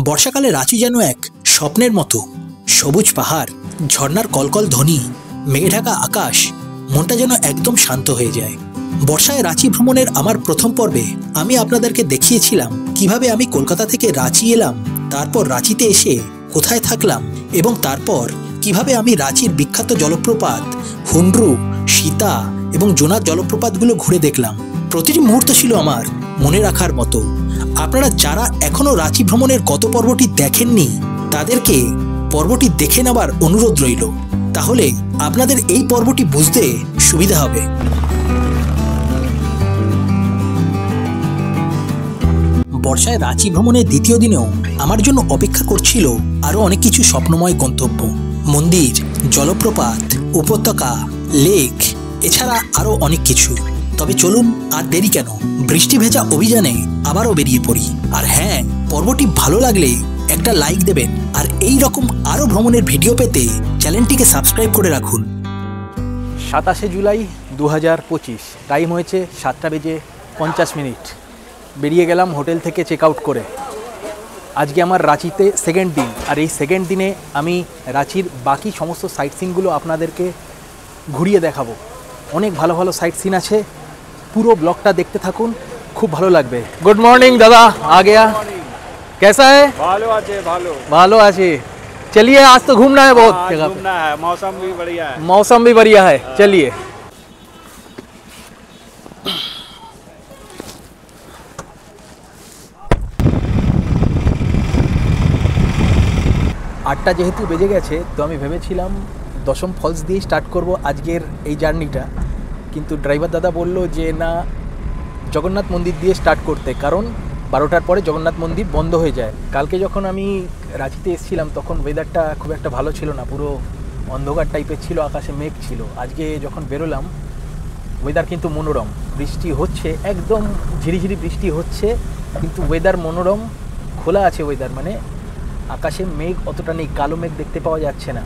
বর্ষাকালে রাঁচি যেন এক স্বপ্নের মতো। সবুজ পাহাড়, ঝর্ণার কলকল ধ্বনি, মেঘে ঢাকা আকাশ, মনটা যেন একদম শান্ত হয়ে যায়। বর্ষায় রাঁচি ভ্রমণের আমার প্রথম পর্বে আমি আপনাদেরকে দেখিয়েছিলাম কিভাবে আমি কলকাতা থেকে রাঁচি এলাম, তারপর রাঁচিতে এসে কোথায় থাকলাম এবং তারপর কিভাবে আমি রাঁচির বিখ্যাত জলপ্রপাত হুন্ডরু, সীতা এবং জোনার জলপ্রপাতগুলো ঘুরে দেখলাম। প্রতিটি মুহূর্ত ছিল আমার মনে রাখার মতো। আপনারা যারা এখনো রাঁচি ভ্রমণের গত পর্বটি দেখেননি তাদেরকে পর্বটি দেখে নেবার অনুরোধ রইল, তাহলে আপনাদের এই পর্বটি বুঝতে সুবিধা হবে। বর্ষায় রাঁচি ভ্রমণের দ্বিতীয় দিনেও আমার জন্য অপেক্ষা করছিল আরও অনেক কিছু স্বপ্নময় গন্তব্য, মন্দির, জলপ্রপাত, উপত্যকা, লেক, এছাড়া আরও অনেক কিছু। তবে চলুন আর দেরি কেন, বৃষ্টি ভেজা অভিযানে আবারও বেরিয়ে পড়ি। আর হ্যাঁ, পর্বটি ভালো লাগলে একটা লাইক দেবেন, আর এই রকম আরও ভ্রমণের ভিডিও পেতে চ্যানেলটিকে সাবস্ক্রাইব করে রাখুন। 27 জুলাই 2025, টাইম হয়েছে 7:50। বেরিয়ে গেলাম হোটেল থেকে চেক আউট করে। আজকে আমার রাঁচিতে সেকেন্ড দিন, আর এই সেকেন্ড দিনে আমি রাঁচির বাকি সমস্ত সাইট সিনগুলো আপনাদেরকে ঘুরিয়ে দেখাবো। অনেক ভালো ভালো সাইট সিন আছে, পুরো ব্লগটা দেখতে থাকুন, খুব ভালো লাগবে। গুড মর্নিंग দাদা, आ गया कैसा है? भालो আছে ভালো ভালো আছে। चलिए आज तो घूमना है बहुत जगह पे, घूमना है, मौसम भी बढ़िया है। मौसम भी बढ़िया है। चलिए আটটা যেহেতু বেজে গেছে, তো আমি ভেবেছিলাম দশম ফলস দিয়ে স্টার্ট করব আজকের এই জার্নিটা, কিন্তু ড্রাইভার দাদা বলল যে না, জগন্নাথ মন্দির দিয়ে স্টার্ট করতে, কারণ 12টার পরে জগন্নাথ মন্দির বন্ধ হয়ে যায়। কালকে যখন আমি রাঁচিতে এসেছিলাম তখন ওয়েদারটা খুব একটা ভালো ছিল না, পুরো অন্ধকার টাইপের ছিল, আকাশে মেঘ ছিল। আজকে যখন বেরোলাম ওয়েদার কিন্তু মনোরম, বৃষ্টি হচ্ছে, একদম ঝিরিঝিরি বৃষ্টি হচ্ছে, কিন্তু ওয়েদার মনোরম, খোলা আছে ওয়েদার, মানে আকাশে মেঘ অতটা নেই, কালো মেঘ দেখতে পাওয়া যাচ্ছে না,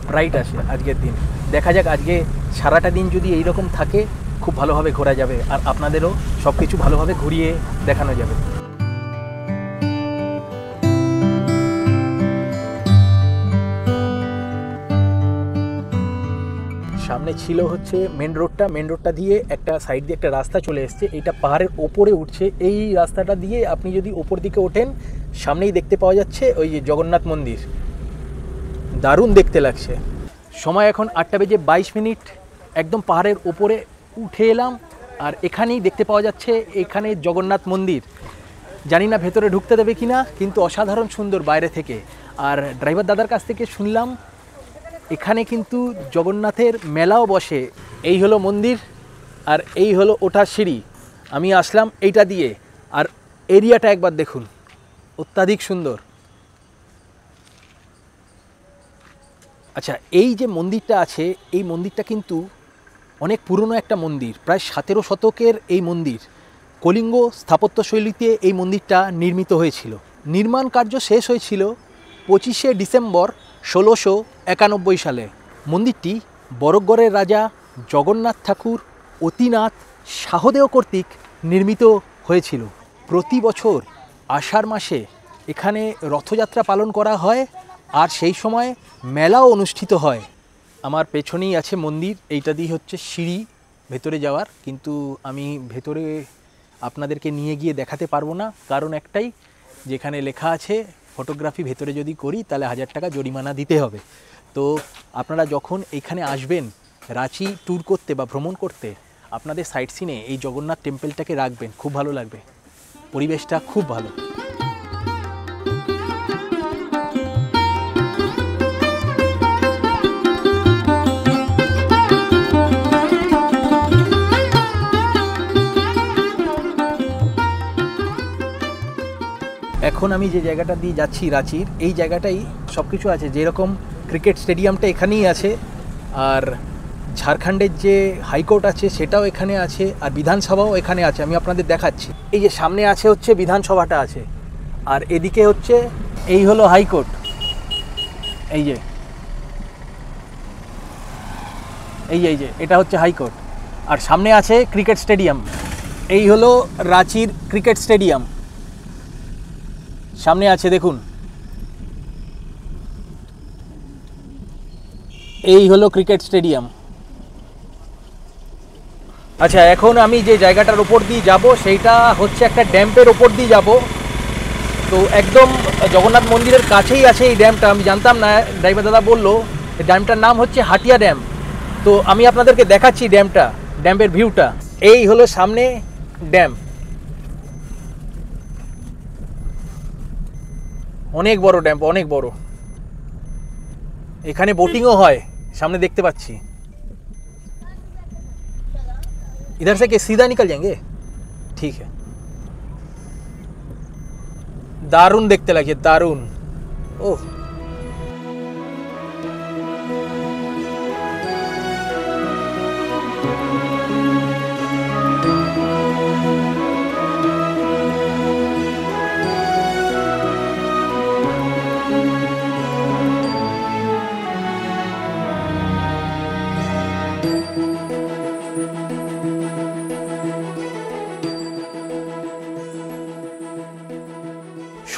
ব্রাইট আছে আজকের দিন। দেখা যাক আজকে সারাটা দিন যদি এইরকম থাকে খুব ভালোভাবে ঘোরা যাবে, আর আপনাদেরও সব কিছু ভালোভাবে ঘুরিয়ে দেখানো যাবে। সামনে ছিল হচ্ছে মেন রোডটা দিয়ে একটা সাইড দিয়ে একটা রাস্তা চলে এসছে, এইটা পাহাড়ের ওপরে উঠছে। এই রাস্তাটা দিয়ে আপনি যদি ওপর দিকে ওঠেন, সামনেই দেখতে পাওয়া যাচ্ছে ওই যে জগন্নাথ মন্দির, দারুণ দেখতে লাগছে। সময় এখন 8:22, একদম পাহাড়ের ওপরে উঠে এলাম, আর এখানেই দেখতে পাওয়া যাচ্ছে এখানে জগন্নাথ মন্দির। জানি না ভেতরে ঢুকতে দেবে কিনা, কিন্তু অসাধারণ সুন্দর বাইরে থেকে। আর ড্রাইভার দাদার কাছ থেকে শুনলাম এখানে কিন্তু জগন্নাথের মেলাও বসে। এই হলো মন্দির, আর এই হলো ওঠার সিঁড়ি। আমি আসলাম এইটা দিয়ে, আর এরিয়াটা একবার দেখুন, অত্যাধিক সুন্দর। আচ্ছা, এই যে মন্দিরটা আছে, এই মন্দিরটা কিন্তু অনেক পুরনো একটা মন্দির, প্রায় 17 শতকের এই মন্দির। কলিঙ্গ স্থাপত্যশৈলীতে এই মন্দিরটা নির্মিত হয়েছিল। নির্মাণ কার্য শেষ হয়েছিল 25শে ডিসেম্বর 1691 সালে। মন্দিরটি বরগড়ের রাজা জগন্নাথ ঠাকুর অতিনাথ শাহদেও কর্তৃক নির্মিত হয়েছিল। প্রতি বছর আষাঢ় মাসে এখানে রথযাত্রা পালন করা হয়, আর সেই সময় মেলাও অনুষ্ঠিত হয়। আমার পেছনেই আছে মন্দির, এইটা দিয়ে হচ্ছে সিঁড়ি ভেতরে যাওয়ার, কিন্তু আমি ভেতরে আপনাদেরকে নিয়ে গিয়ে দেখাতে পারবো না, কারণ একটাই, যেখানে লেখা আছে ফটোগ্রাফি ভেতরে যদি করি তাহলে 1000 টাকা জরিমানা দিতে হবে। তো আপনারা যখন এখানে আসবেন রাঁচি ট্যুর করতে বা ভ্রমণ করতে, আপনাদের সাইট সিনে এই জগন্নাথ টেম্পলটাকে রাখবেন, খুব ভালো লাগবে, পরিবেশটা খুব ভালো। এখন আমি যে জায়গাটা দিয়ে যাচ্ছি রাঁচির, এই জায়গাটাই সব কিছু আছে, যেরকম ক্রিকেট স্টেডিয়ামটা এখানেই আছে, আর ঝাড়খণ্ডের যে হাইকোর্ট আছে সেটাও এখানে আছে, আর বিধানসভাও এখানে আছে। আমি আপনাদের দেখাচ্ছি, এই যে সামনে আছে হচ্ছে বিধানসভাটা আছে, আর এদিকে হচ্ছে এই হলো হাইকোর্ট, এই যে এটা হচ্ছে হাইকোর্ট, আর সামনে আছে ক্রিকেট স্টেডিয়াম। এই হলো রাঁচির ক্রিকেট স্টেডিয়াম, সামনে আছে দেখুন, এই হলো ক্রিকেট স্টেডিয়াম। আচ্ছা, এখন আমি যে জায়গাটার ওপর দিয়ে যাব সেইটা হচ্ছে একটা ড্যাম্পের ওপর দিয়ে যাব। তো একদম জগন্নাথ মন্দিরের কাছেই আছে এই ড্যামটা, আমি জানতাম না, ড্রাইভার দাদা বললো। এই ড্যামটার নাম হচ্ছে হাটিয়া ড্যাম। তো আমি আপনাদেরকে দেখাচ্ছি ড্যামের ভিউটা। এই হলো সামনে ড্যাম, অনেক বড় ড্যাম, অনেক বড়। এখানে বোটিংও হয়, সামনে দেখতে পাচ্ছি। इधर से क्या सीधा निकल जाएंगे? ठीक है। दारुण देखते लगे, दारुण। ओह,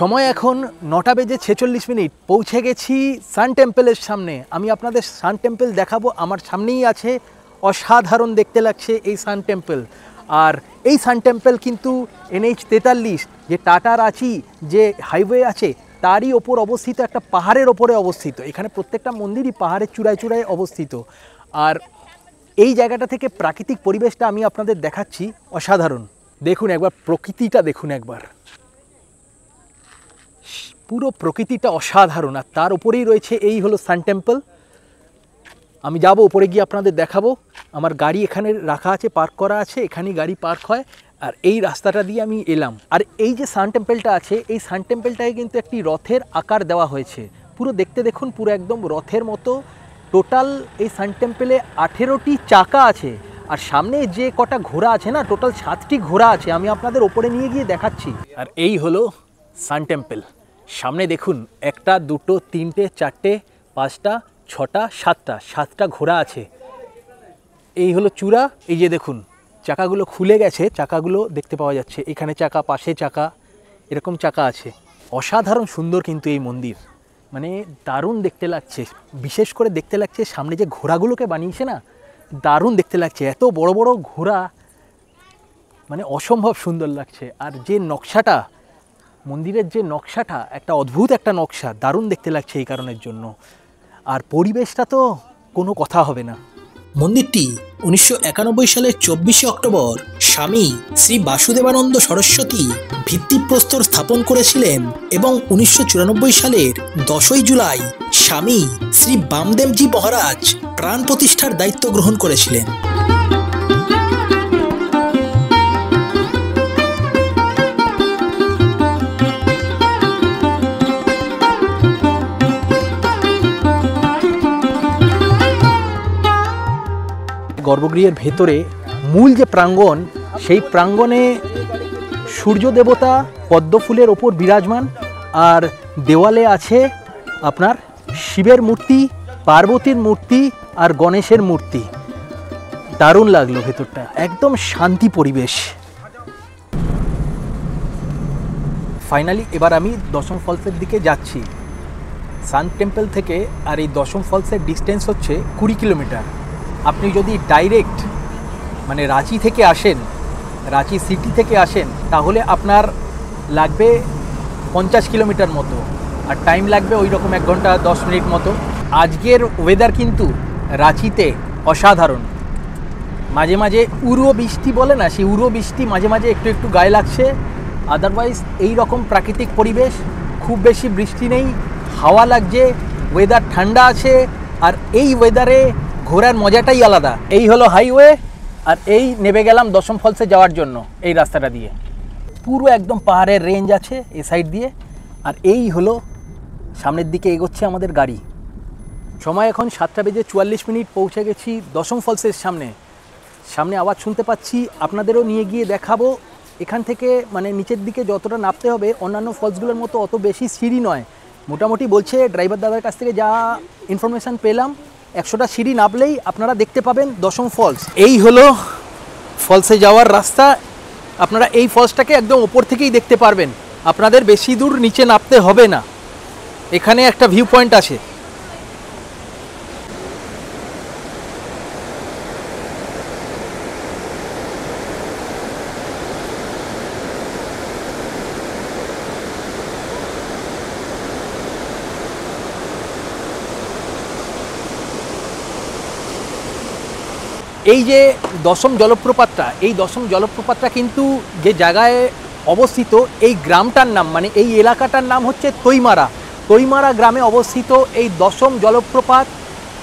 সময় এখন 9টা বেজে 46 মিনিট। পৌঁছে গেছি সান টেম্পলের সামনে। আমি আপনাদের সান টেম্পল দেখাবো। আমার সামনেই আছে, অসাধারণ দেখতে লাগছে এই সান টেম্পল। আর এই সান টেম্পল কিন্তু NH43 যে টাটা রাঁচি যে হাইওয়ে আছে তারই ওপর অবস্থিত, একটা পাহাড়ের ওপরে অবস্থিত। এখানে প্রত্যেকটা মন্দিরই পাহাড়ের চূড়ায় চূড়ায় অবস্থিত। আর এই জায়গাটা থেকে প্রাকৃতিক পরিবেশটা আমি আপনাদের দেখাচ্ছি, অসাধারণ। দেখুন একবার প্রকৃতিটা, দেখুন একবার, পুরো প্রকৃতিটা অসাধারণ। আর তার উপরেই রয়েছে এই হলো সান টেম্পল। আমি যাব উপরে গিয়ে আপনাদের দেখাবো। আমার গাড়ি এখানে রাখা আছে, পার্ক করা আছে, এখানেই গাড়ি পার্ক হয়। আর এই রাস্তাটা দিয়ে আমি এলাম। আর এই যে সান টেম্পলটা আছে, এই সান টেম্পলটাকে কিন্তু একটি রথের আকার দেওয়া হয়েছে। পুরো দেখতে দেখুন, পুরো একদম রথের মতো। টোটাল এই সান টেম্পলে 18টি চাকা আছে। আর সামনে যে কটা ঘোড়া আছে না, টোটাল 7টি ঘোড়া আছে। আমি আপনাদের ওপরে নিয়ে গিয়ে দেখাচ্ছি। আর এই হলো সান টেম্পল। সামনে দেখুন, 1টা 2টো 3টে 4টে 5টা 6টা 7টা ঘোড়া আছে। এই হলো চূড়া। এই যে দেখুন, চাকাগুলো খুলে গেছে, চাকাগুলো দেখতে পাওয়া যাচ্ছে। এখানে চাকা, পাশে চাকা, এরকম চাকা আছে। অসাধারণ সুন্দর কিন্তু এই মন্দির, মানে দারুণ দেখতে লাগছে। বিশেষ করে দেখতে লাগছে সামনে যে ঘোড়াগুলোকে বানিয়েছে না, দারুণ দেখতে লাগছে। এত বড় বড় ঘোড়া, মানে অসম্ভব সুন্দর লাগছে। আর যে নকশাটা, মন্দিরের যে নকশাটা, একটা অদ্ভুত একটা নকশা, দারুণ দেখতে লাগছে এই কারণের জন্য। আর পরিবেশটা তো কোনো কথা হবে না। মন্দিরটি 1991 সালের 24শে অক্টোবর স্বামী শ্রী বাসুদেবানন্দ সরস্বতী ভিত্তিপ্রস্তর স্থাপন করেছিলেন এবং 1994 সালের 10ই জুলাই স্বামী শ্রী বামদেবজি মহারাজ প্রাণ প্রতিষ্ঠার দায়িত্ব গ্রহণ করেছিলেন। গর্ভগৃহের ভেতরে মূল যে প্রাঙ্গণ, সেই প্রাঙ্গণে সূর্য দেবতা পদ্ম ফুলের ওপর বিরাজমান। আর দেওয়ালে আছে আপনার শিবের মূর্তি, পার্বতীর মূর্তি আর গণেশের মূর্তি। দারুণ লাগলো ভেতরটা, একদম শান্তি পরিবেশ। ফাইনালি এবার আমি দশম ফলসের দিকে যাচ্ছি। সান টেম্পল থেকে আর এই দশম ফলসের ডিস্টেন্স হচ্ছে 20 কিলোমিটার। আপনি যদি ডাইরেক্ট মানে রাঁচি থেকে আসেন, রাঁচি সিটি থেকে আসেন, তাহলে আপনার লাগবে 50 কিলোমিটার মতো, আর টাইম লাগবে ওই রকম 1 ঘন্টা 10 মিনিট মতো। আজকের ওয়েদার কিন্তু রাঁচিতে অসাধারণ। মাঝে মাঝে উড়ো বৃষ্টি বলে না, সেই উড়ো বৃষ্টি মাঝে মাঝে একটু একটু গায়ে লাগছে। আদারওয়াইজ এই রকম প্রাকৃতিক পরিবেশ, খুব বেশি বৃষ্টি নেই, হাওয়া লাগছে, ওয়েদার ঠান্ডা আছে। আর এই ওয়েদারে ঘোরার মজাটাই আলাদা। এই হলো হাইওয়ে, আর এই নেমে গেলাম দশম ফলসে যাওয়ার জন্য এই রাস্তাটা দিয়ে। পুরো একদম পাহাড়ের রেঞ্জ আছে এই সাইড দিয়ে। আর এই হলো সামনের দিকে এগোচ্ছে আমাদের গাড়ি। সময় এখন 7টা বেজে 44 মিনিট। পৌঁছে গেছি দশম ফলসের সামনে। সামনে আওয়াজ শুনতে পাচ্ছি, আপনাদেরও নিয়ে গিয়ে দেখাবো। এখান থেকে মানে নিচের দিকে যতটা নামতে হবে, অন্যান্য ফলসগুলোর মতো অত বেশি সিঁড়ি নয়। মোটামুটি বলছে ড্রাইভার দাদার কাছ থেকে যা ইনফরমেশান পেলাম, 100টা সিঁড়ি নামলেই আপনারা দেখতে পাবেন দশম ফলস। এই হলো ফলসে যাওয়ার রাস্তা। আপনারা এই ফলসটাকে একদম ওপর থেকেই দেখতে পারবেন। আপনাদের বেশি দূর নিচে নামতে হবে না, এখানে একটা ভিউ পয়েন্ট আছে। এই যে দশম জলপ্রপাতটা, এই দশম জলপ্রপাতটা কিন্তু যে জায়গায় অবস্থিত, এই গ্রামটার নাম মানে এই এলাকাটার নাম হচ্ছে তৈমারা। তৈমারা গ্রামে অবস্থিত এই দশম জলপ্রপাত।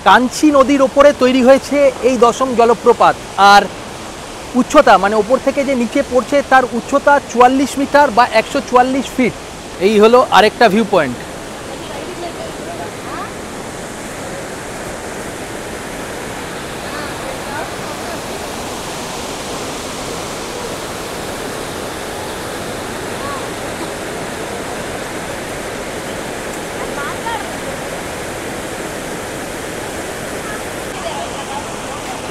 কাঞ্চি নদীর ওপরে তৈরি হয়েছে এই দশম জলপ্রপাত। আর উচ্চতা মানে ওপর থেকে যে নিচে পড়ছে তার উচ্চতা 44 মিটার বা 144 ফিট। এই হলো আরেকটা ভিউ পয়েন্ট।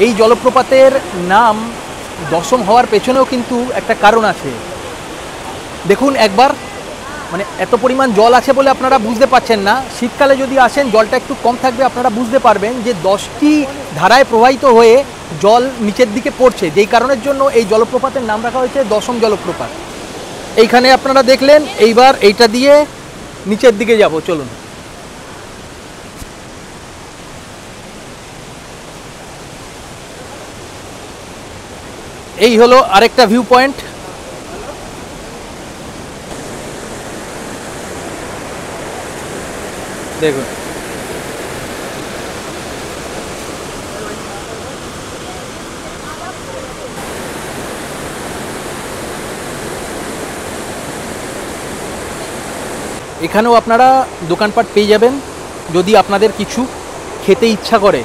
এই জলপ্রপাতের নাম দশম হওয়ার পেছনেও কিন্তু একটা কারণ আছে। দেখুন একবার, মানে এত পরিমাণ জল আছে বলে আপনারা বুঝতে পারছেন না। শীতকালে যদি আসেন জলটা একটু কম থাকবে, আপনারা বুঝতে পারবেন যে 10টি ধারায় প্রবাহিত হয়ে জল নিচের দিকে পড়ছে, যেই কারণের জন্য এই জলপ্রপাতের নাম রাখা হয়েছে দশম জলপ্রপাত। এইখানে আপনারা দেখলেন, এইবার এইটা দিয়ে নিচের দিকে যাব, চলুন। এই হলো আরেকটা ভিউ পয়েন্ট। দেখুন এখানেও আপনারা দোকানপাট পেয়ে যাবেন যদি আপনাদের কিছু খেতে ইচ্ছা করে।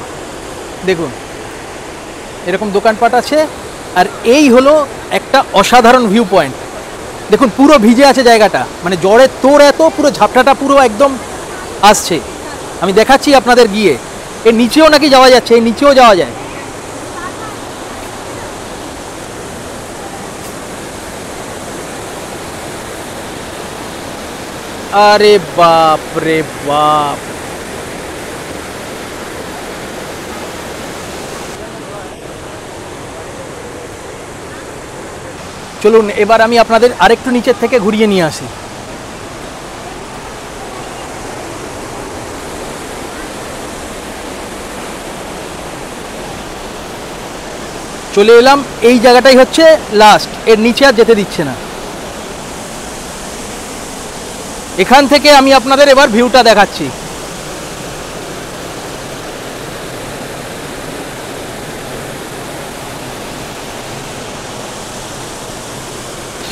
দেখুন এরকম দোকানপাট আছে। আর এই হলো একটা অসাধারণ ভিউ পয়েন্ট। দেখুন পুরো ভিজে আছে জায়গাটা, মানে জলের তোর এত, পুরো ঝাপটাটা পুরো একদম আসছে। আমি দেখাচ্ছি আপনাদের গিয়ে। এর নিচেও নাকি যাওয়া যাচ্ছে, এই নিচেও যাওয়া যায়। আরে বাপ রে বাপ, চলুন এবার আমি আপনাদের আরেকটু নিচের থেকে ঘুরিয়ে নিয়ে আসি। চলে এলাম, এই জায়গাটাই হচ্ছে লাস্ট, এর নিচে আর যেতে দিচ্ছে না। এখান থেকে আমি আপনাদের এবার ভিউটা দেখাচ্ছি।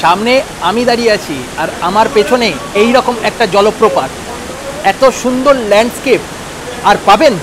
সামনে আমি দাঁড়িয়ে আছি আর আমার পেছনে এই রকম একটা জলপ্রপাত। এত সুন্দর ল্যান্ডস্কেপ আর পাবেন?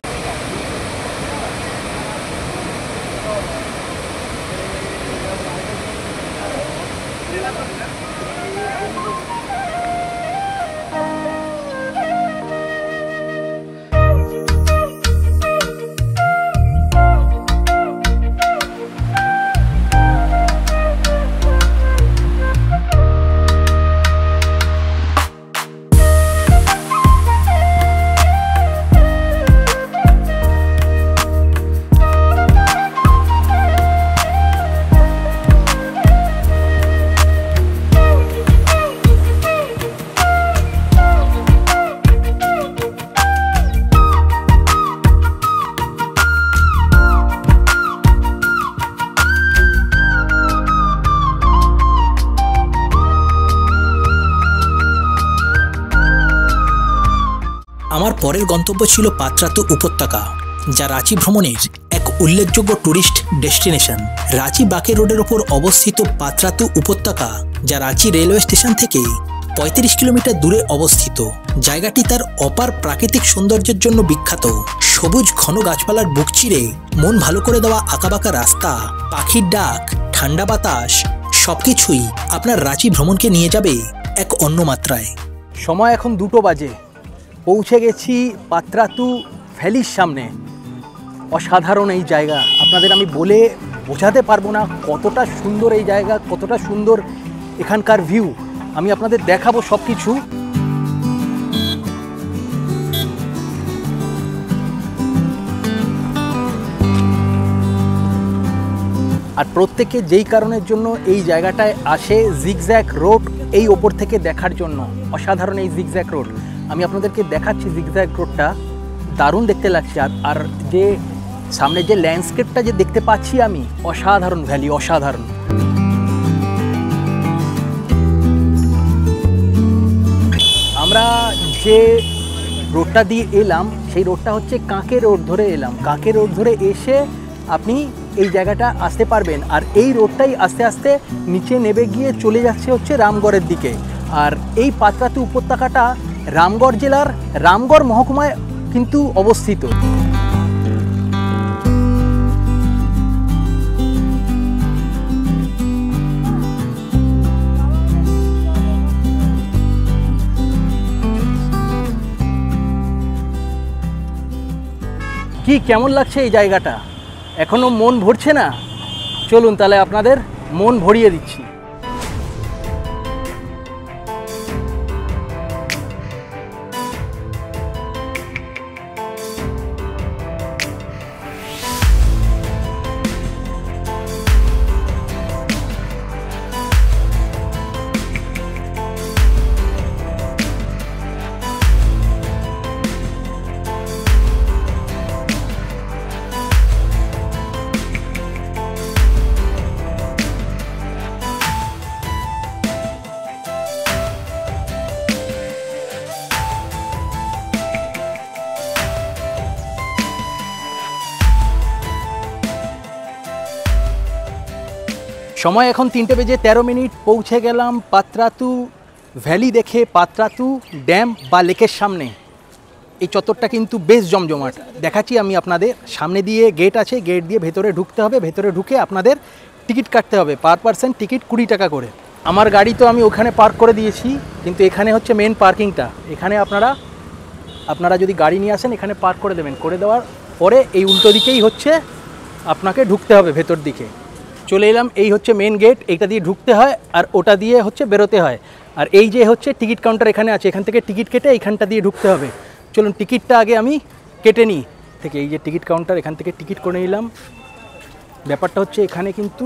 আমার পরের গন্তব্য ছিল পাত্রাতু উপত্যকা, যা রাঁচি ভ্রমণের এক উল্লেখযোগ্য ট্যুরিস্ট ডেস্টিনেশন। রাঁচি বাকে রোডের ওপর অবস্থিত পাত্রাতু উপত্যকা, যা রাঁচি রেলওয়ে স্টেশন থেকে 35 কিলোমিটার দূরে অবস্থিত। জায়গাটি তার অপার প্রাকৃতিক সৌন্দর্যের জন্য বিখ্যাত। সবুজ ঘন গাছপালার বুক চিরে মন ভালো করে দেওয়া আঁকাবাঁকা রাস্তা, পাখির ডাক, ঠান্ডা বাতাস সবকিছুই আপনার রাঁচি ভ্রমণকে নিয়ে যাবে এক অন্য মাত্রায়। সময় এখন 2টো বাজে। পৌঁছে গেছি পাত্রাতু ভ্যালির সামনে। অসাধারণ এই জায়গা, আপনাদের আমি বলে বোঝাতে পারবো না কতটা সুন্দর এই জায়গা, কতটা সুন্দর এখানকার ভিউ। আমি আপনাদের দেখাবো সব কিছু। আর প্রত্যেকে যেই কারণের জন্য এই জায়গাটায় আসে জিগজ্যাগ রোড এই ওপর থেকে দেখার জন্য। অসাধারণ এই জিগজ্যাগ রোড, আমি আপনাদেরকে দেখাচ্ছি। জিগজ্যাগ রোডটা দারুণ দেখতে লাগছে। আর যে সামনে যে ল্যান্ডস্কেপটা যে দেখতে পাচ্ছি আমি, অসাধারণ ভ্যালি, অসাধারণ। আমরা যে রোডটা দিয়ে এলাম সেই রোডটা হচ্ছে কাঁকে রোড ধরে এলাম। কাঁকে রোড ধরে এসে আপনি এই জায়গাটা আসতে পারবেন। আর এই রোডটাই আস্তে আস্তে নিচে নেমে গিয়ে চলে যাচ্ছে হচ্ছে রামগড়ের দিকে। আর এই পাত্রাতু উপত্যকাটা রামগড় জেলার রামগড় মহকুমায় কিন্তু অবস্থিত। কি কেমন লাগছে এই জায়গাটা? এখনো মন ভরছে না? চলুন তাহলে আপনাদের মন ভরিয়ে দিচ্ছি। সময় এখন 3:13। পৌঁছে গেলাম পাত্রাতু ভ্যালি দেখে, পাত্রাতু ড্যাম বা লেকের সামনে। এই চত্বরটা কিন্তু বেশ জমজমাট। দেখাচ্ছি আমি আপনাদের। সামনে দিয়ে গেট আছে, গেট দিয়ে ভেতরে ঢুকতে হবে। ভেতরে ঢুকে আপনাদের টিকিট কাটতে হবে। পার পার্সন টিকিট 20 টাকা করে। আমার গাড়ি তো আমি ওখানে পার্ক করে দিয়েছি, কিন্তু এখানে হচ্ছে মেন পার্কিংটা। এখানে আপনারা যদি গাড়ি নিয়ে আসেন এখানে পার্ক করে দেবেন। করে দেওয়ার পরে এই উল্টো দিকেই হচ্ছে আপনাকে ঢুকতে হবে ভেতর দিকে। চলে এলাম, এই হচ্ছে মেন গেট। এইটা দিয়ে ঢুকতে হয় আর ওটা দিয়ে হচ্ছে বেরোতে হয়। আর এই যে হচ্ছে টিকিট কাউন্টার এখানে আছে, এখান থেকে টিকিট কেটে এইখানটা দিয়ে ঢুকতে হবে। চলুন টিকিটটা আগে আমি কেটে নিই। থেকে এই যে টিকিট কাউন্টার, এখান থেকে টিকিট করে নিলাম। ব্যাপারটা হচ্ছে এখানে কিন্তু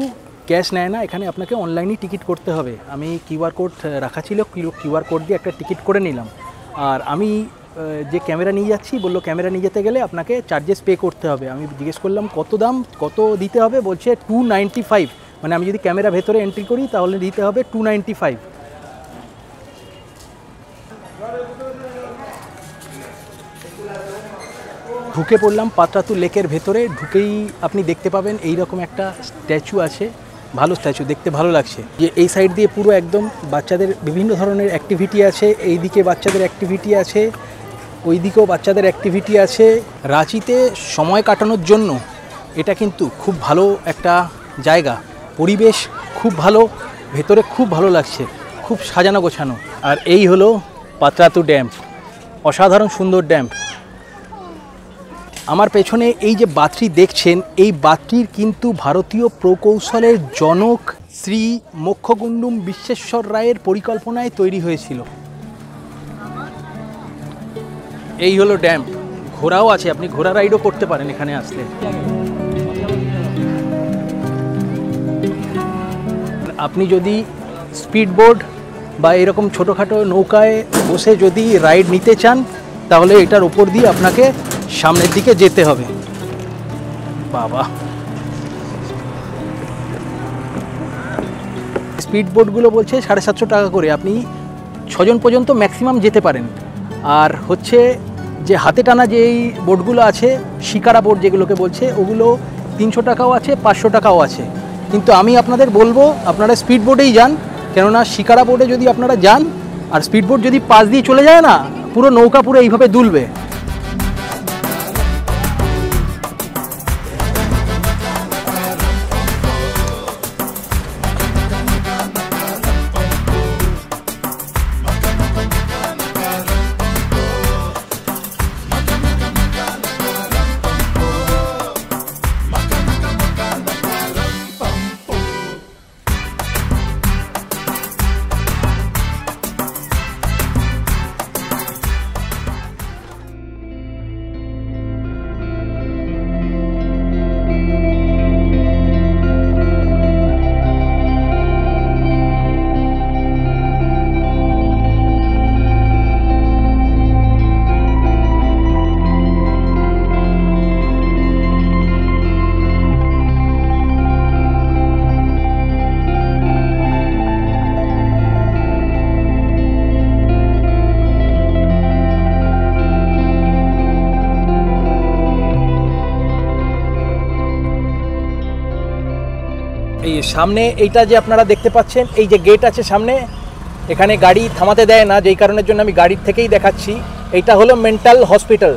ক্যাশ নেয় না, এখানে আপনাকে অনলাইনেই টিকিট করতে হবে। আমি কিউআর কোড রাখা ছিল, কিউআর কোড দিয়ে একটা টিকিট করে নিলাম। আর আমি যে ক্যামেরা নিয়ে যাচ্ছি বললো ক্যামেরা নিয়ে যেতে গেলে আপনাকে চার্জেস পে করতে হবে। আমি জিজ্ঞেস করলাম কত দাম, কত দিতে হবে, বলছে 295। মানে আমি যদি ক্যামেরা ভেতরে এন্ট্রি করি তাহলে দিতে হবে 295। ঢুকে পড়লাম পাত্রাতু লেকের ভেতরে। ঢুকেই আপনি দেখতে পাবেন এই রকম একটা স্ট্যাচু আছে, ভালো স্ট্যাচু, দেখতে ভালো লাগছে। যে এই সাইড দিয়ে পুরো একদম বাচ্চাদের বিভিন্ন ধরনের অ্যাক্টিভিটি আছে। এই দিকে বাচ্চাদের অ্যাক্টিভিটি আছে, ওই দিকেও বাচ্চাদের অ্যাক্টিভিটি আছে। রাঁচিতে সময় কাটানোর জন্য এটা কিন্তু খুব ভালো একটা জায়গা। পরিবেশ খুব ভালো, ভেতরে খুব ভালো লাগছে, খুব সাজানো গোছানো। আর এই হলো পাত্রাতু ড্যাম, অসাধারণ সুন্দর ড্যাম। আমার পেছনে এই যে বাঁধটি দেখছেন, এই বাঁধটির কিন্তু ভারতীয় প্রকৌশলের জনক শ্রী মোক্ষগুন্ডুম বিশ্বেশ্বর রায়ের পরিকল্পনায় তৈরি হয়েছিল। এই হলো ড্যাম। ঘোড়াও আছে, আপনি ঘোড়া রাইডও করতে পারেন এখানে আসলে। আপনি যদি স্পিডবোট বা এরকম ছোটোখাটো নৌকায় বসে যদি রাইড নিতে চান তাহলে এটার উপর দিয়ে আপনাকে সামনের দিকে যেতে হবে। বাবা, স্পিডবোটগুলো বলছে 750 টাকা করে, আপনি 6 জন পর্যন্ত ম্যাক্সিমাম যেতে পারেন। আর হচ্ছে যে হাতে টানা যে এই বোটগুলো আছে, শিকারা বোট যেগুলোকে বলছে, ওগুলো 300 টাকাও আছে, 500 টাকাও আছে। কিন্তু আমি আপনাদের বলবো আপনারা স্পিড বোটেই যান, কেননা শিকারা বোটে যদি আপনারা যান আর স্পিড বোট যদি পাশ দিয়ে চলে যায় না, পুরো নৌকা পুরো এইভাবে দুলবে। যে সামনে এইটা যে আপনারা দেখতে পাচ্ছেন, এই যে গেট আছে সামনে, এখানে গাড়ি থামাতে দেয় না, যেই কারণের জন্য আমি গাড়ির থেকেই দেখাচ্ছি। এইটা হলো মেন্টাল হসপিটাল,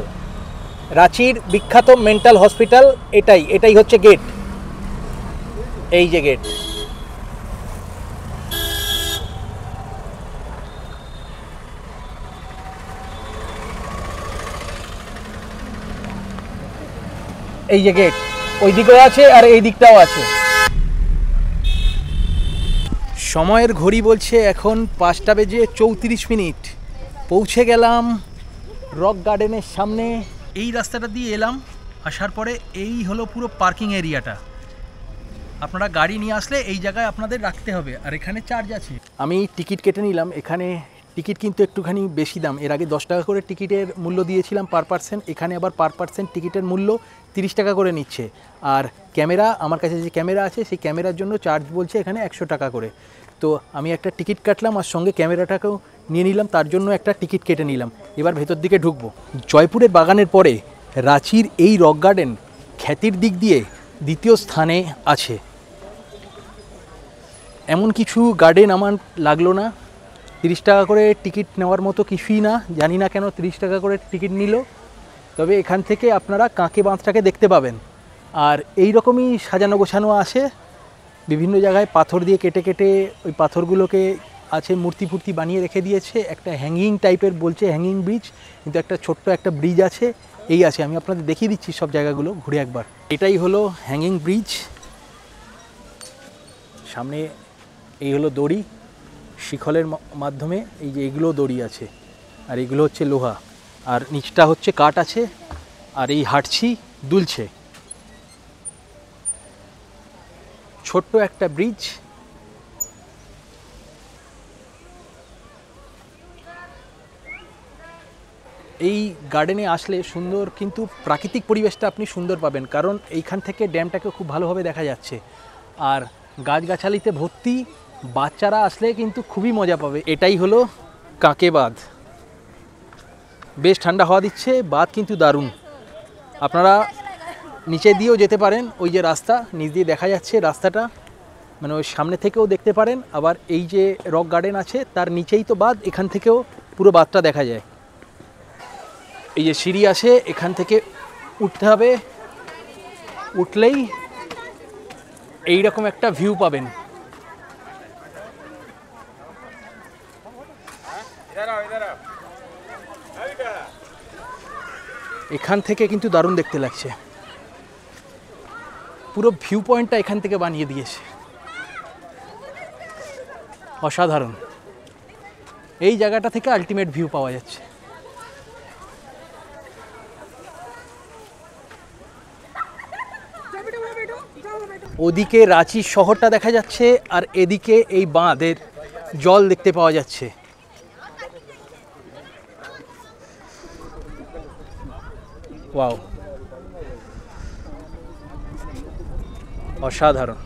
রাঁচির বিখ্যাত মেন্টাল হসপিটাল। এটাই হচ্ছে গেট, এই যে গেট। এই যে গেট, ওই দিকেও আছে আর এই দিকটাও আছে। সময়ের ঘড়ি বলছে এখন 5:34। পৌঁছে গেলাম রক গার্ডেনের সামনে। এই রাস্তাটা দিয়ে এলাম, আসার পরে এই হলো পুরো পার্কিং এরিয়াটা। আপনারা গাড়ি নিয়ে আসলে এই জায়গায় আপনাদের রাখতে হবে, আর এখানে চার্জ আছে। আমি টিকিট কেটে নিলাম। এখানে টিকিট কিন্তু একটুখানি বেশি দাম। এর আগে 10 টাকা করে টিকিটের মূল্য দিয়েছিলাম পার পার্সন, এখানে আবার পার পার্সন টিকিটের মূল্য 30 টাকা করে নিচ্ছে। আর ক্যামেরা, আমার কাছে যে ক্যামেরা আছে সেই ক্যামেরার জন্য চার্জ বলছে এখানে 100 টাকা করে। তো আমি একটা টিকিট কাটলাম আর সঙ্গে ক্যামেরাটাকেও নিয়ে নিলাম, তার জন্য একটা টিকিট কেটে নিলাম। এবার ভেতর দিকে ঢুকবো। জয়পুরের বাগানের পরে রাঁচির এই রক গার্ডেন খ্যাতির দিক দিয়ে দ্বিতীয় স্থানে আছে। এমন কিছু গার্ডেন আমার লাগলো না। 30 টাকা করে টিকিট নেওয়ার মতো কিছুই না, জানি না কেন 30 টাকা করে টিকিট নিল। তবে এখান থেকে আপনারা কাঁকে বাঁধটাকে দেখতে পাবেন। আর এই রকমই সাজানো গোছানো আছে, বিভিন্ন জায়গায় পাথর দিয়ে কেটে কেটে ওই পাথরগুলোকে আছে মূর্তি ফুর্তি বানিয়ে রেখে দিয়েছে। একটা হ্যাঙ্গিং টাইপের বলছে, হ্যাঙ্গিং ব্রিজ, কিন্তু একটা ছোট্ট একটা ব্রিজ আছে। এই আছে, আমি আপনাদের দেখিয়ে দিচ্ছি সব জায়গাগুলো ঘুরে একবার। এটাই হলো হ্যাঙ্গিং ব্রিজ। সামনে এই হলো দড়ি, শিখলের মাধ্যমে এই যে এগুলো দড়ি আছে, আর এগুলো হচ্ছে লোহা, আর নিচটা হচ্ছে কাঠ আছে। আর এই হাঁটছি দুলছে, ছোট্ট একটা ব্রিজ। এই গার্ডেনে আসলে সুন্দর, কিন্তু প্রাকৃতিক পরিবেশটা আপনি সুন্দর পাবেন, কারণ এইখান থেকে ড্যামটাকে খুব ভালোভাবে দেখা যাচ্ছে। আর গাছগাছালিতে ভর্তি, বাচ্চারা আসলে কিন্তু খুবই মজা পাবে। এটাই হলো কাঁকে বাঁধ। বেশ ঠান্ডা হাওয়া দিচ্ছে, বাঁধ কিন্তু দারুণ। আপনারা নিচে দিয়েও যেতে পারেন, ওই যে রাস্তা নিচ দিয়ে দেখা যাচ্ছে রাস্তাটা, মানে ওই সামনে থেকেও দেখতে পারেন। আবার এই যে রক গার্ডেন আছে তার নিচেই তো বাঁধ, এখান থেকেও পুরো বাঁধটা দেখা যায়। এই যে সিঁড়ি আছে, এখান থেকে উঠতে হবে, উঠলেই এই রকম একটা ভিউ পাবেন। এখান থেকে কিন্তু দারুণ দেখতে লাগছে, পুরো ভিউ পয়েন্টটা এখান থেকে বানিয়ে দিয়েছে, অসাধারণ। এই জায়গাটা থেকে আলটিমেট ভিউ পাওয়া যাচ্ছে। ওদিকে রাঁচি শহরটা দেখা যাচ্ছে, আর এদিকে এই বাঁধের জল দেখতে পাওয়া যাচ্ছে। ওয়াও, অসাধারণ।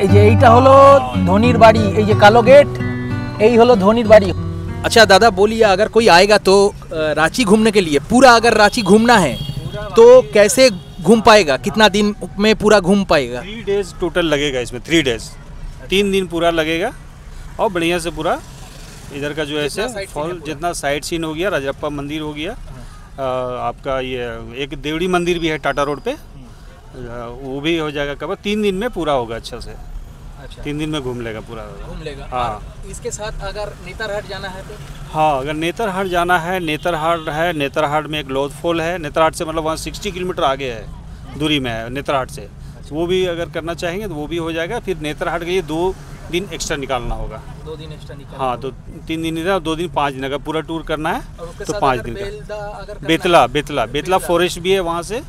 এই যে এইটা হলো ধোনির বাড়ি, এই যে কালো গেট, এই হলো ধোনির বাড়ি। अच्छा दादा बोलिए, अगर कोई आएगा तो रांची घूमने के लिए, पूरा अगर रांची घूमना है तो कैसे घूम पाएगा, कितना दिन में पूरा घूम पाएगा? 3 डेज टोटल लगेगा इसमें, 3 डेज, 3 दिन पूरा लगेगा। और बढ़िया से पूरा इधर का जो है फॉल, जितना साइट सीन हो गया, राजप्पा मंदिर हो गया, आपका ये एक देवड़ी मंदिर भी है टाटा रोड पे, वो भी हो जाएगा कवर। 3 दिन में पूरा होगा अच्छा से। अच्छा, 3 दिन में घूम लेगा पूरा। घूम लेगा। हाँ, इसके साथ अगर नेतरहाट जाना है तो? हाँ, अगर नेतरहाट जाना है, नेतरहाट है, नेतरहाट में एक लौथ फॉल है। नेतरहाट से मतलब वहाँ 60 किलोमीटर आगे है, दूरी में है नेतरहाट से। वो भी अगर करना चाहेंगे तो वो भी हो जाएगा। फिर नेतरहाट के लिए 2 दिन एक्स्ट्रा निकालना होगा। 2 दिन एक्स्ट्रा निकाल। हाँ, तो 3 दिन इधर, 2 दिन 5 दिन। अगर पूरा टूर करना है तो 5 दिन का। बेतला फॉरेस्ट भी है वहाँ से,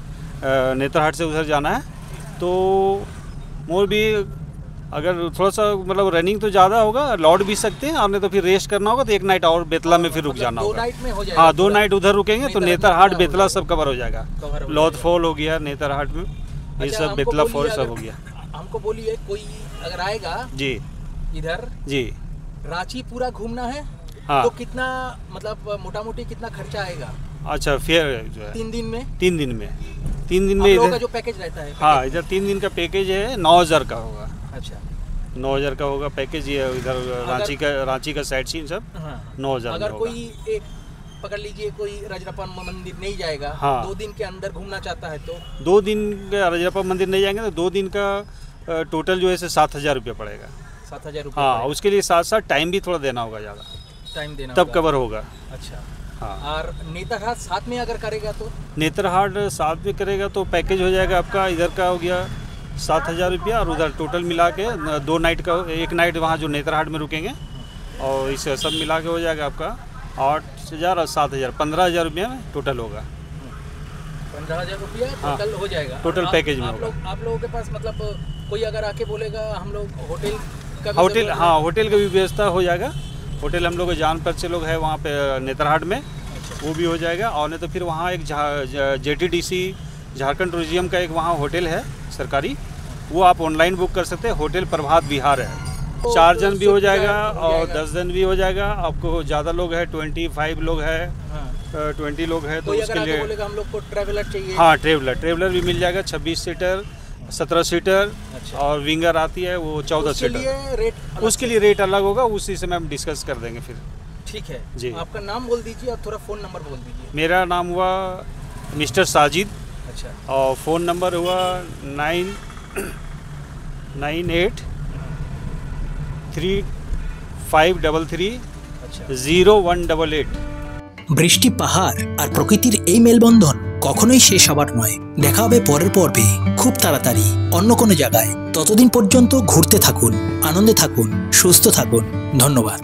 नेतरहाट से उधर जाना है तो मोर भी अगर थोड़ा सा मतलब रनिंग तो ज़्यादा होगा, लौट भी सकते हैं, आपने तो फिर रेस्ट करना होगा, तो एक नाइट और बेतला में फिर रुक जाना दो होगा। नाइट में हो जाएगा। हाँ 2 नाइट उधर रुकेंगे तो नेतरहाट बेतला सब कवर हो जाएगा। कवर हो लौथ जाएगा। फॉल हो गया नेतरहाट में, ये अच्छा, सब हमको बेतला बोलिए फॉल सब अगर- हो गया। हमको बोलिए कोई अगर आएगा जी इधर जी। रांची पूरा घूमना है हाँ। तो कितना मतलब मोटा मोटी कितना खर्चा आएगा अच्छा फिर जो है 3 दिन में? 3 दिन में, 3 दिन आप में लोगों का इधर, जो पैकेज रहता है? हाँ इधर 3 दिन का पैकेज है 9000 का होगा। अच्छा 9000 का होगा पैकेज, ये इधर रांची का साइट सीन सब हाँ। 9000 अगर में कोई एक पकड़ लीजिए कोई रजरप्पा मंदिर नहीं जाएगा, हाँ। 2 दिन के अंदर घूमना चाहता है तो 2 दिन का रजरप्पा मंदिर नहीं जाएंगे तो 2 दिन का टोटल जो है 7000 रुपये पड़ेगा। 7000 रुपये हाँ उसके लिए साथ साथ टाइम भी थोड़ा देना होगा ज़्यादा, टाइम देना तब होगा। कवर होगा। अच्छा हाँ और नेतरहाट साथ में अगर करेगा तो? नेतरहाट साथ में करेगा तो पैकेज हो जाएगा आपका, इधर का हो गया 7000 रुपया और उधर टोटल मिला के 2 नाइट का, एक नाइट वहाँ जो नेतरहाट में रुकेंगे और इसे सब मिला के हो जाएगा आपका 8000 और 7000 15000 रुपये में टोटल होगा। 15000 रुपया हाँ। टोटल हो जाएगा। टोटल आप- पैकेज में आप होगा। लोग आप लोगों के पास मतलब कोई अगर आके बोलेगा हम लोग होटल का भी होटल, जरूरत हाँ होटल की भी व्यवस्था हो जाएगा। होटल हम लोग के जान परिचय लोग हैं वहाँ पे नेतरहाट में, वो भी हो जाएगा। और नहीं तो फिर वहाँ एक JTDC झारखंड टूरिज्म का एक वहाँ होटल है सरकारी, वो आप ऑनलाइन बुक कर सकते हैं। होटल प्रभात विहार है, तो 4 जन भी हो जाएगा हो और जाएगा। 10 जन भी हो जाएगा। आपको ज़्यादा लोग हैं 25 लोग हैं, हाँ। 20 लोग हैं तो कोई उसके अगर आके लिए बोलेगा हम लोग को ट्रैवलर चाहिए? हाँ ट्रेवलर भी मिल जाएगा, 26 सीटर, 17 सीटर अच्छा। और विंगर आती है वो 14 उसके सीटर। लिए रेट उसके लिए रेट अलग होगा, उसी से हम डिस्कस कर देंगे फिर। ठीक है जी। आपका नाम बोल दीजिए और थोड़ा फ़ोन नंबर बोल दीजिए। मेरा नाम हुआ मिस्टर साजिद अच्छा और फ़ोन नंबर हुआ 998 3533 अच्छा 0188। বৃষ্টি পাহাড় আর প্রকৃতির এই মেলবন্ধন কখনোই শেষ হবার নয়। দেখা হবে পরের পর্বে খুব তাড়াতাড়ি অন্য কোনো জায়গায়। ততদিন পর্যন্ত ঘুরতে থাকুন, আনন্দে থাকুন, সুস্থ থাকুন। ধন্যবাদ।